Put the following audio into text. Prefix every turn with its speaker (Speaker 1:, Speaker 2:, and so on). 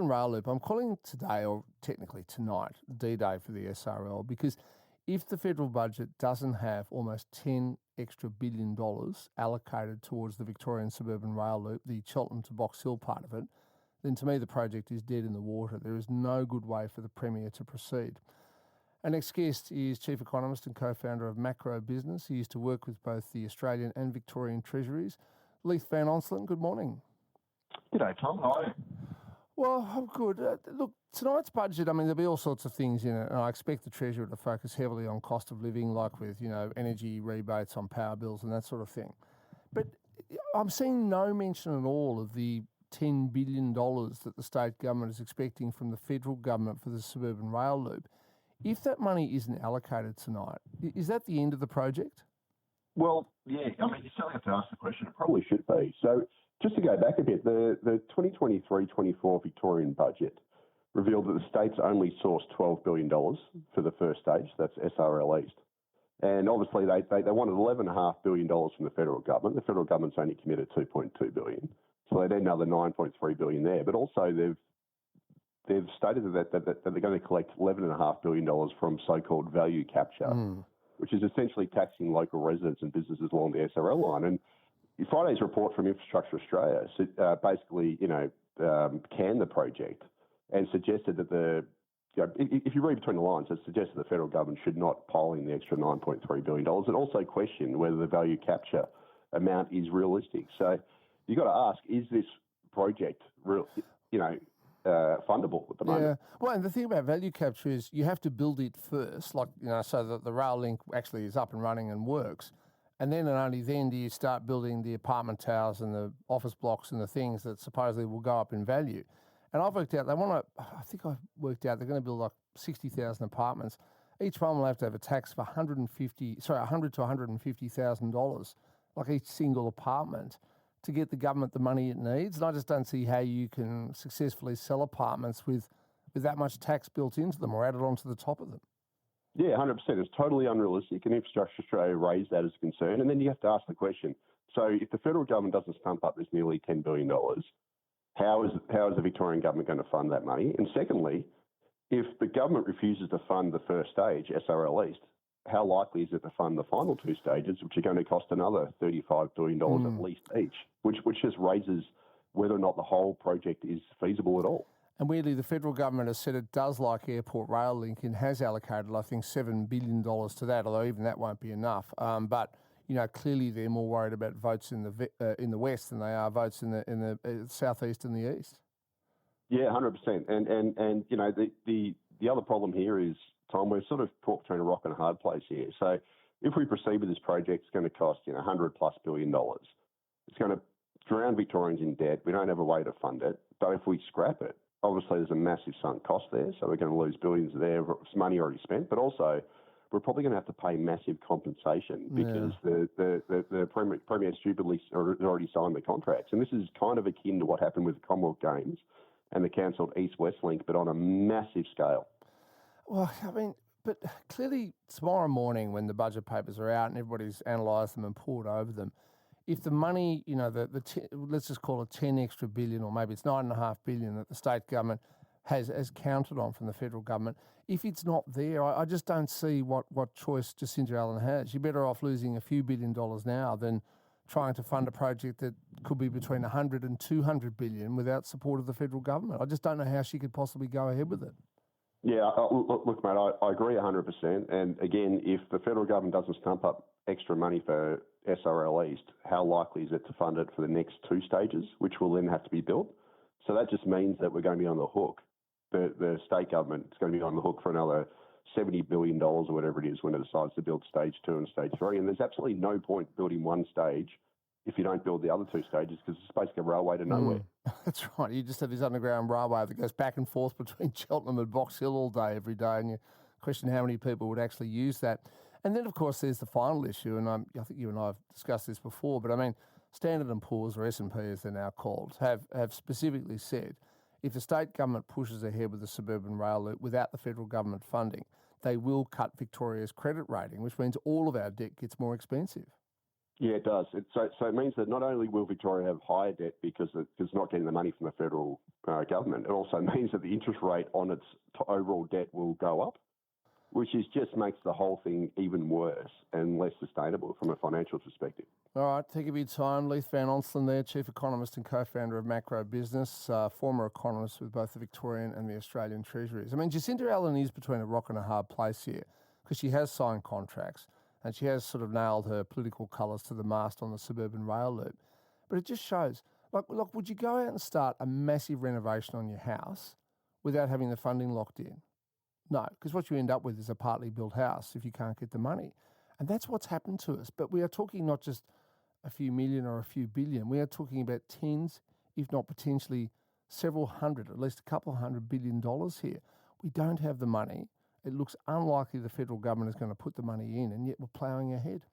Speaker 1: Suburban Rail Loop, I'm calling today, or technically tonight, D-Day for the SRL, because if the federal budget doesn't have almost $10 extra billion allocated towards the Victorian Suburban Rail Loop, the Cheltenham to Box Hill part of it, then to me the project is dead in the water. There is no good way for the Premier to proceed. Our next guest is Chief Economist and co-founder of Macro Business. He used to work with both the Australian and Victorian Treasuries. Leith Van Onselen, good morning.
Speaker 2: G'day, Tom. How are you?
Speaker 1: Well, I'm good. Look, tonight's budget, I mean, there'll be all sorts of things in it, and I expect the Treasurer to focus heavily on cost of living, like with, energy rebates on power bills and that sort of thing. But I'm seeing no mention at all of the $10 billion that the state government is expecting from the federal government for the Suburban Rail Loop. If that money isn't allocated tonight, is that the end of the project?
Speaker 2: Well, yeah, I mean, you still have to ask the question. It probably should be. So just to go back a bit, the 2023-24 Victorian budget revealed that the states only sourced $12 billion for the first stage, that's SRL East. And obviously they wanted $11.5 billion from the federal government. The federal government's only committed $2.2 billion. So they need another $9.3 billion there. But also they've stated that they're going to collect $11.5 billion from so-called value capture, which is essentially taxing local residents and businesses along the SRL line. And Friday's report from Infrastructure Australia basically, canned the project and suggested that if you read between the lines, it suggests that the federal government should not pile in the extra $9.3 billion and also question whether the value capture amount is realistic. So you've got to ask, is this project fundable at the moment?
Speaker 1: Yeah. Well, and the thing about value capture is you have to build it first, so that the rail link actually is up and running and works. And then and only then do you start building the apartment towers and the office blocks and the things that supposedly will go up in value. And I've worked out, they're going to build like 60,000 apartments. Each one will have to have a tax of $100 to $150,000, like each single apartment, to get the government the money it needs. And I just don't see how you can successfully sell apartments with that much tax built into them or added onto the top of them.
Speaker 2: Yeah, 100%. It's totally unrealistic, and Infrastructure Australia raised that as a concern. And then you have to ask the question, so if the federal government doesn't stump up this nearly $10 billion, how is the Victorian government going to fund that money? And secondly, if the government refuses to fund the first stage, SRL East, how likely is it to fund the final two stages, which are going to cost another $35 billion at least each, which just raises whether or not the whole project is feasible at all.
Speaker 1: And weirdly, the federal government has said it does like Airport Rail Link and has allocated, I think, $7 billion to that, although even that won't be enough. But clearly they're more worried about votes in the west than they are votes in the southeast and the east.
Speaker 2: Yeah, 100%. And the other problem here is, Tom, we're sort of caught between a rock and a hard place here. So if we proceed with this project, it's going to cost $100+ billion. It's going to drown Victorians in debt. We don't have a way to fund it. But if we scrap it, obviously there's a massive sunk cost there. So we're going to lose billions there. It's money already spent, but also we're probably going to have to pay massive compensation because the Premier stupidly already signed the contracts. And this is kind of akin to what happened with the Commonwealth Games and the cancelled East-West link, but on a massive scale.
Speaker 1: Well, I mean, but clearly tomorrow morning when the budget papers are out and everybody's analysed them and poured over them, if the money, let's just call it 10 extra billion, or maybe it's $9.5 billion that the state government has counted on from the federal government, if it's not there, I just don't see what choice Jacinta Allen has. You're better off losing a few $1 billion now than trying to fund a project that could be between 100 and 200 billion without support of the federal government. I just don't know how she could possibly go ahead with it.
Speaker 2: Yeah, look, mate, I agree 100%. And again, if the federal government doesn't stump up extra money for SRL East, how likely is it to fund it for the next two stages, which will then have to be built? So that just means that we're going to be on the hook. The state government is going to be on the hook for another $70 billion or whatever it is when it decides to build stage 2 and stage 3. And there's absolutely no point building one stage if you don't build the other two stages, because it's basically a railway to nowhere.
Speaker 1: That's right. You just have this underground railway that goes back and forth between Cheltenham and Box Hill all day, every day, and you question how many people would actually use that. And then, of course, there's the final issue, and I think you and I have discussed this before, but I mean, Standard & Poor's, or S&P as they're now called, have specifically said if the state government pushes ahead with the Suburban Rail Loop without the federal government funding, they will cut Victoria's credit rating, which means all of our debt gets more expensive.
Speaker 2: Yeah, it does. So it means that not only will Victoria have higher debt because it's not getting the money from the federal government. It also means that the interest rate on its overall debt will go up, which just makes the whole thing even worse and less sustainable from a financial perspective.
Speaker 1: All right, thank you for your time. Leith Van Onselen there, Chief Economist and Co-founder of Macro Business, former economist with both the Victorian and the Australian Treasuries. I mean, Jacinta Allen is between a rock and a hard place here because she has signed contracts and she has sort of nailed her political colours to the mast on the Suburban Rail Loop. But it just shows, look, would you go out and start a massive renovation on your house without having the funding locked in? No, because what you end up with is a partly built house if you can't get the money. And that's what's happened to us. But we are talking not just a few million or a few billion. We are talking about tens, if not potentially several hundred, at least a couple of $100 billion here. We don't have the money. It looks unlikely the federal government is going to put the money in, and yet we're ploughing ahead.